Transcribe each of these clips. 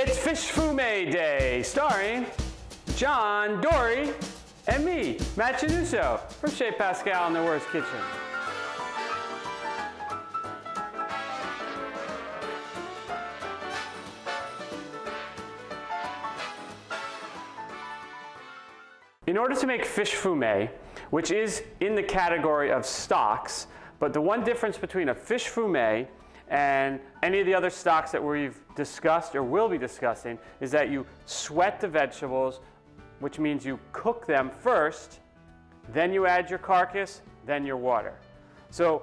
It's Fish Fumet Day, starring John Dory and me, Matt Chinuso, from Chez Pascal in the Wurst kitchen. In order to make fish fumet, which is in the category of stocks, but the one difference between a fish fumet and any of the other stocks that we've discussed or will be discussing is that you sweat the vegetables, which means you cook them first, then you add your carcass, then your water. So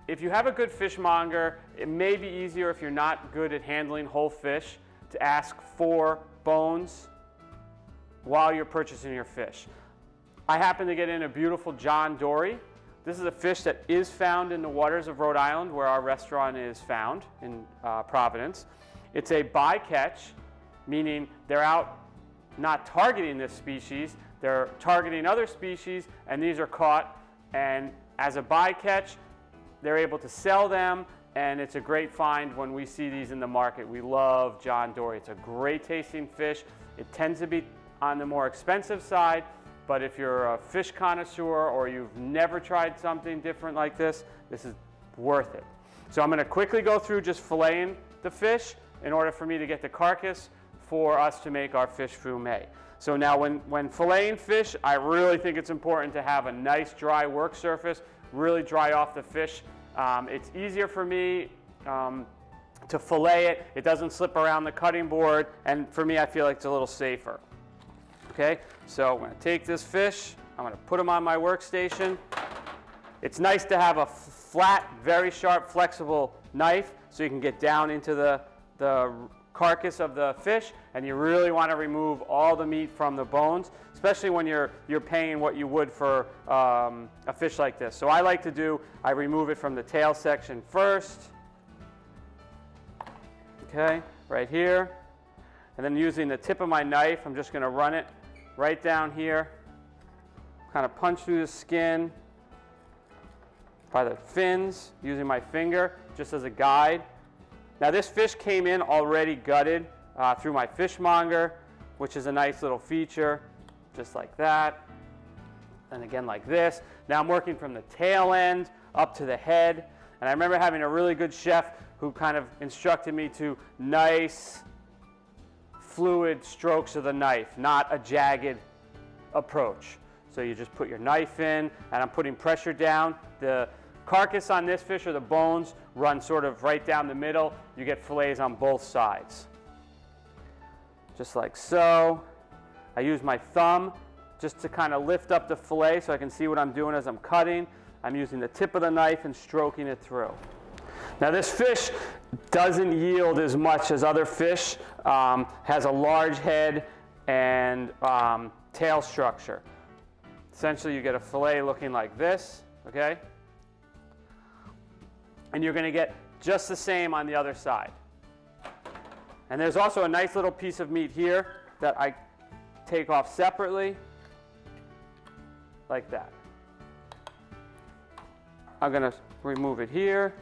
if you have a good fishmonger, it may be easier if you're not good at handling whole fish to ask for bones while you're purchasing your fish. I happen to get in a beautiful John Dory. This is a fish that is found in the waters of Rhode Island, where our restaurant is found in Providence. It's a bycatch, meaning they're out not targeting this species, they're targeting other species, and these are caught, and as a bycatch, they're able to sell them, and it's a great find when we see these in the market. We love John Dory. It's a great tasting fish. It tends to be on the more expensive side, but if you're a fish connoisseur or you've never tried something different like this is worth it. So I'm going to quickly go through just filleting the fish in order for me to get the carcass for us to make our fish fumet. So now when filleting fish, I really think it's important to have a nice dry work surface, really dry off the fish. It's easier for me to fillet it. It doesn't slip around the cutting board, and for me I feel like it's a little safer. Okay, so I'm going to take this fish, I'm going to put him on my workstation. It's nice to have a flat, very sharp, flexible knife so you can get down into the carcass of the fish, and you really want to remove all the meat from the bones, especially when you're paying what you would for a fish like this. So I like to do, I remove it from the tail section first, okay, right here, and then using the tip of my knife, I'm just going to run it right down here, kind of punch through the skin by the fins using my finger just as a guide. Now this fish came in already gutted through my fishmonger, which is a nice little feature, just like that, and again like this. Now I'm working from the tail end up to the head, and I remember having a really good chef who kind of instructed me to nice fluid strokes of the knife, not a jagged approach. So you just put your knife in, and I'm putting pressure down. The carcass on this fish, or the bones, run sort of right down the middle. You get fillets on both sides. Just like so. I use my thumb just to kind of lift up the fillet so I can see what I'm doing as I'm cutting. I'm using the tip of the knife and stroking it through. Now this fish doesn't yield as much as other fish, has a large head and tail structure. Essentially you get a fillet looking like this, okay? And you're going to get just the same on the other side. And there's also a nice little piece of meat here that I take off separately, like that. I'm going to remove it here.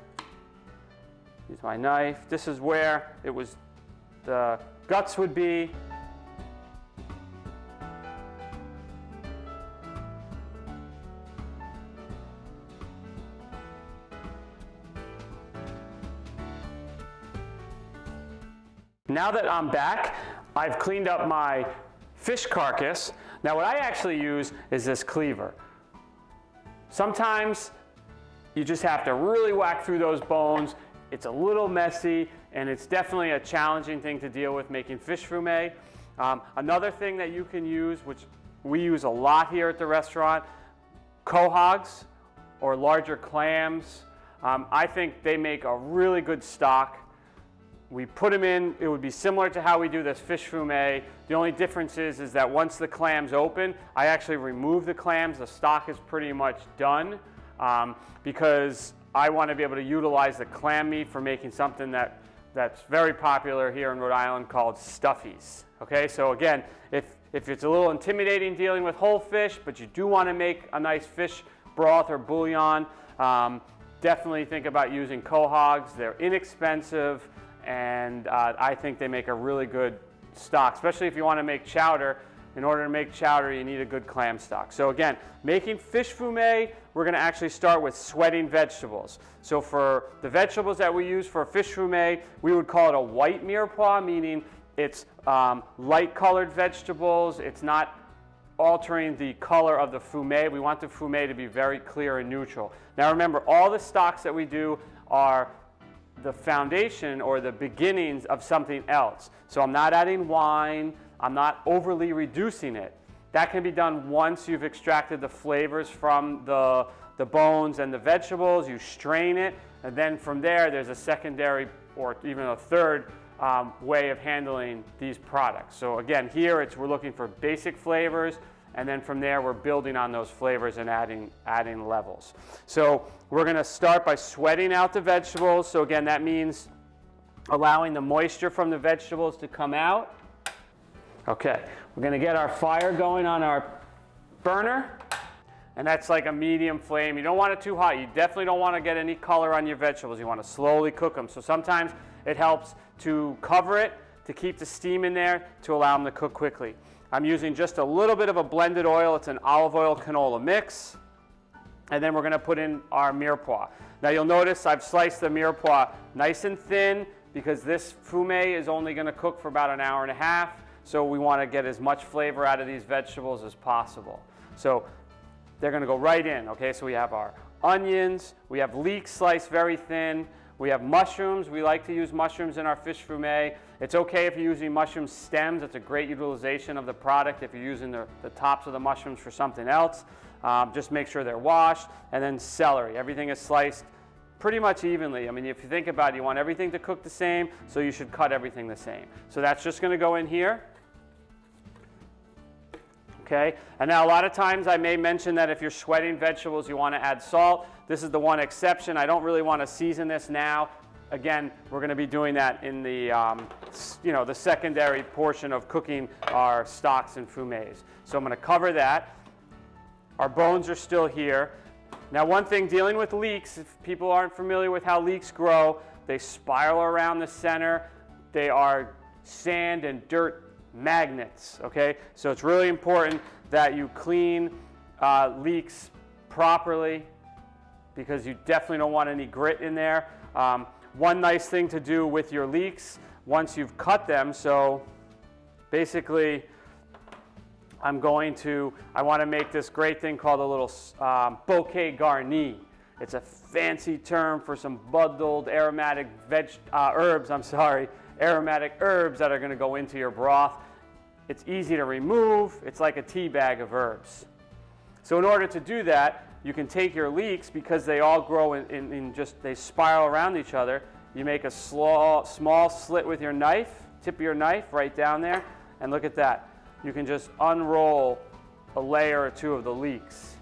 Use my knife. This is where the guts would be. Now that I'm back, I've cleaned up my fish carcass. Now what I actually use is this cleaver. Sometimes you just have to really whack through those bones. It's a little messy, and it's definitely a challenging thing to deal with making fish fumet. Another thing that you can use, which we use a lot here at the restaurant, quahogs or larger clams. I think they make a really good stock. We put them in, it would be similar to how we do this fish fumet. The only difference is that once the clams open, I actually remove the clams. The stock is pretty much done because I want to be able to utilize the clam meat for making something that's very popular here in Rhode Island called stuffies. Okay, so again, if it's a little intimidating dealing with whole fish, but you do want to make a nice fish broth or bouillon, definitely think about using quahogs. They're inexpensive and I think they make a really good stock, especially if you want to make chowder. In order to make chowder, you need a good clam stock. So again, making fish fumet, we're going to actually start with sweating vegetables. So for the vegetables that we use for fish fumet, we would call it a white mirepoix, meaning it's light colored vegetables. It's not altering the color of the fumet. We want the fumet to be very clear and neutral. Now remember, all the stocks that we do are the foundation or the beginnings of something else. So I'm not adding wine. I'm not overly reducing it. That can be done once you've extracted the flavors from the bones and the vegetables. You strain it, and then from there, there's a secondary or even a third way of handling these products. So again, here we're looking for basic flavors, and then from there, we're building on those flavors and adding levels. So we're going to start by sweating out the vegetables. So again, that means allowing the moisture from the vegetables to come out. Okay, we're going to get our fire going on our burner, and that's like a medium flame. You don't want it too hot. You definitely don't want to get any color on your vegetables. You want to slowly cook them. So sometimes it helps to cover it to keep the steam in there to allow them to cook quickly. I'm using just a little bit of a blended oil. It's an olive oil canola mix, and then we're going to put in our mirepoix. Now you'll notice I've sliced the mirepoix nice and thin because this fumet is only going to cook for about an hour and a half. So we want to get as much flavor out of these vegetables as possible. So they're going to go right in. Okay, so we have our onions, we have leeks sliced very thin, we have mushrooms. We like to use mushrooms in our fish fumet. It's okay if you're using mushroom stems. It's a great utilization of the product if you're using the tops of the mushrooms for something else. Just make sure they're washed. And then celery. Everything is sliced pretty much evenly. I mean, if you think about it, you want everything to cook the same, so you should cut everything the same. So that's just going to go in here. Okay, and now a lot of times I may mention that if you're sweating vegetables, you want to add salt. This is the one exception. I don't really want to season this now. Again, we're going to be doing that in the, the secondary portion of cooking our stocks and fumets. So I'm going to cover that. Our bones are still here. Now one thing, dealing with leeks, if people aren't familiar with how leeks grow, they spiral around the center. They are sand and dirt magnets, okay? So it's really important that you clean leeks properly because you definitely don't want any grit in there. One nice thing to do with your leeks once you've cut them, so basically I want to make this great thing called a little bouquet garni. It's a fancy term for some bundled aromatic aromatic herbs that are going to go into your broth. It's easy to remove. It's like a tea bag of herbs. So in order to do that, you can take your leeks, because they all grow they spiral around each other. You make a small slit with your knife, tip of your knife right down there, and look at that. You can just unroll a layer or two of the leeks.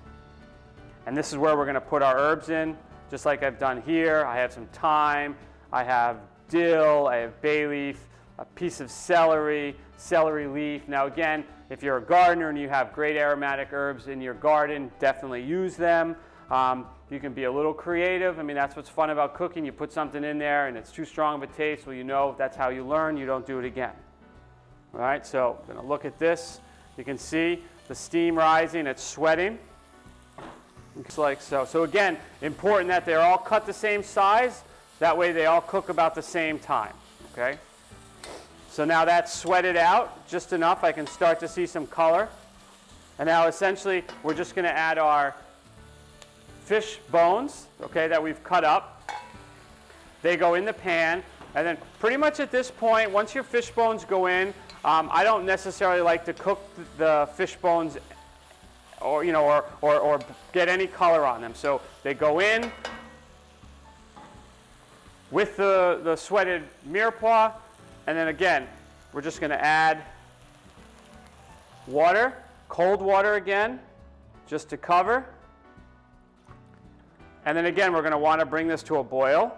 And this is where we're going to put our herbs in, just like I've done here. I have some thyme, I have dill, I have bay leaf, a piece of celery leaf. Now again, if you're a gardener and you have great aromatic herbs in your garden, definitely use them. You can be a little creative. I mean, that's what's fun about cooking. You put something in there and it's too strong of a taste, well, you know that's how you learn. You don't do it again. All right, so I'm going to look at this. You can see the steam rising, it's sweating. Looks like so. So again, important that they're all cut the same size. That way they all cook about the same time, okay? So now that's sweated out just enough. I can start to see some color. And now essentially we're just going to add our fish bones, okay, that we've cut up. They go in the pan. And then pretty much at this point, once your fish bones go in, I don't necessarily like to cook the fish bones or get any color on them. So they go in with the sweated mirepoix, and then again, we're just going to add water, cold water again, just to cover. And then again, we're going to want to bring this to a boil.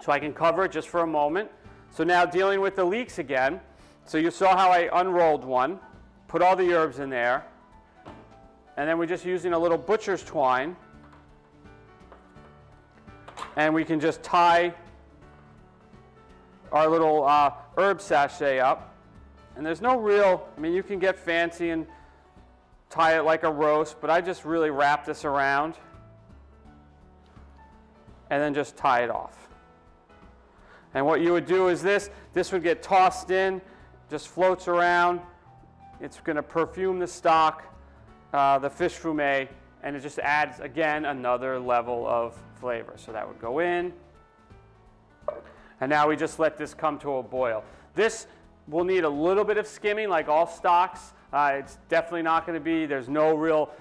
So I can cover it just for a moment. So now dealing with the leeks again. So you saw how I unrolled one, put all the herbs in there, and then we're just using a little butcher's twine. And we can just tie our little herb sachet up. And there's no real, I mean, you can get fancy and tie it like a roast, but I just really wrap this around and then just tie it off. And what you would do is this would get tossed in, just floats around. It's going to perfume the stock, the fish fumet, and it just adds, again, another level of flavor. So that would go in. And now we just let this come to a boil. This will need a little bit of skimming, like all stocks. It's definitely not going to be, there's no real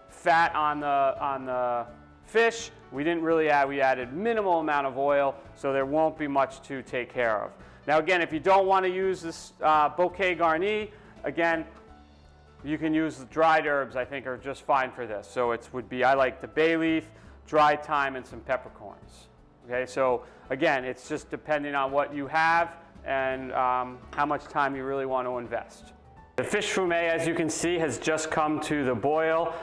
fat on the fish. We didn't really add, we added minimal amount of oil, so there won't be much to take care of. Now again, if you don't want to use this bouquet garni, again, you can use the dried herbs, I think, are just fine for this. So it would be, I like the bay leaf, dried thyme, and some peppercorns. Okay, so again, it's just depending on what you have and how much time you really want to invest. The fish fumet, as you can see, has just come to the boil.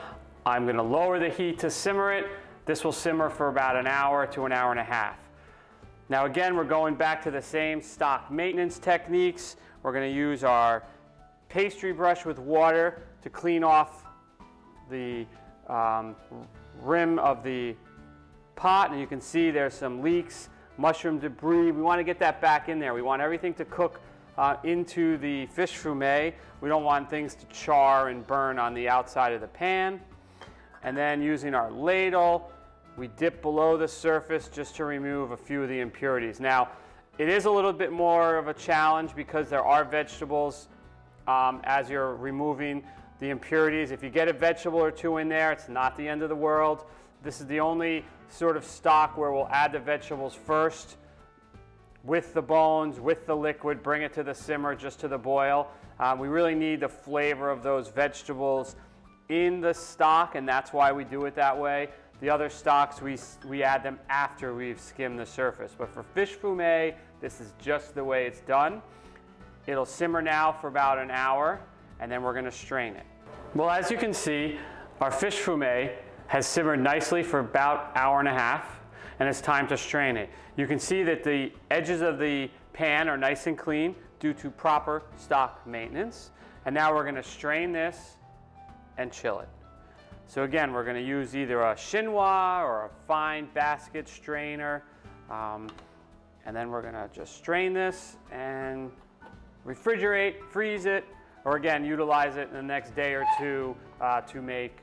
I'm going to lower the heat to simmer it. This will simmer for about an hour to an hour and a half. Now again, we're going back to the same stock maintenance techniques. We're going to use our pastry brush with water to clean off the rim of the pot, and you can see there's some leeks, mushroom debris. We want to get that back in there. We want everything to cook into the fish fumet. We don't want things to char and burn on the outside of the pan. And then using our ladle, we dip below the surface just to remove a few of the impurities. Now, it is a little bit more of a challenge because there are vegetables as you're removing the impurities. If you get a vegetable or two in there, it's not the end of the world. This is the only sort of stock where we'll add the vegetables first with the bones, with the liquid, bring it to the simmer, just to the boil. We really need the flavor of those vegetables in the stock, and that's why we do it that way. The other stocks, we add them after we've skimmed the surface. But for fish fumet, this is just the way it's done. It'll simmer now for about an hour, and then we're going to strain it. Well, as you can see, our fish fumet has simmered nicely for about an hour and a half, and it's time to strain it. You can see that the edges of the pan are nice and clean due to proper stock maintenance. And now we're going to strain this and chill it. So again, we're going to use either a chinois or a fine basket strainer. And then we're going to just strain this and refrigerate, freeze it, or again, utilize it in the next day or two to make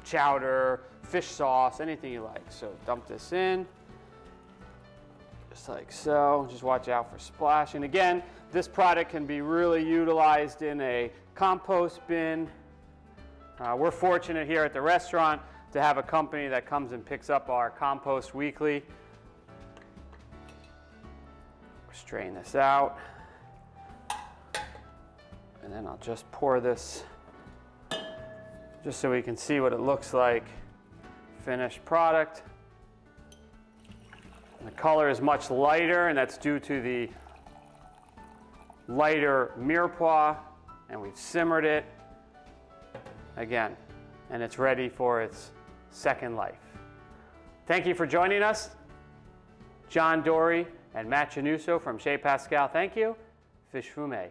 chowder, fish sauce, anything you like. So dump this in, just like so. Just watch out for splashing. Again, this product can be really utilized in a compost bin. We're fortunate here at the restaurant to have a company that comes and picks up our compost weekly. Strain this out. And then I'll just pour this just so we can see what it looks like. Finished product. And the color is much lighter, and that's due to the lighter mirepoix, and we've simmered it again, and it's ready for its second life. Thank you for joining us. John Dory and Matt Chinuso from Chez Pascal. Thank you. Fish fumet.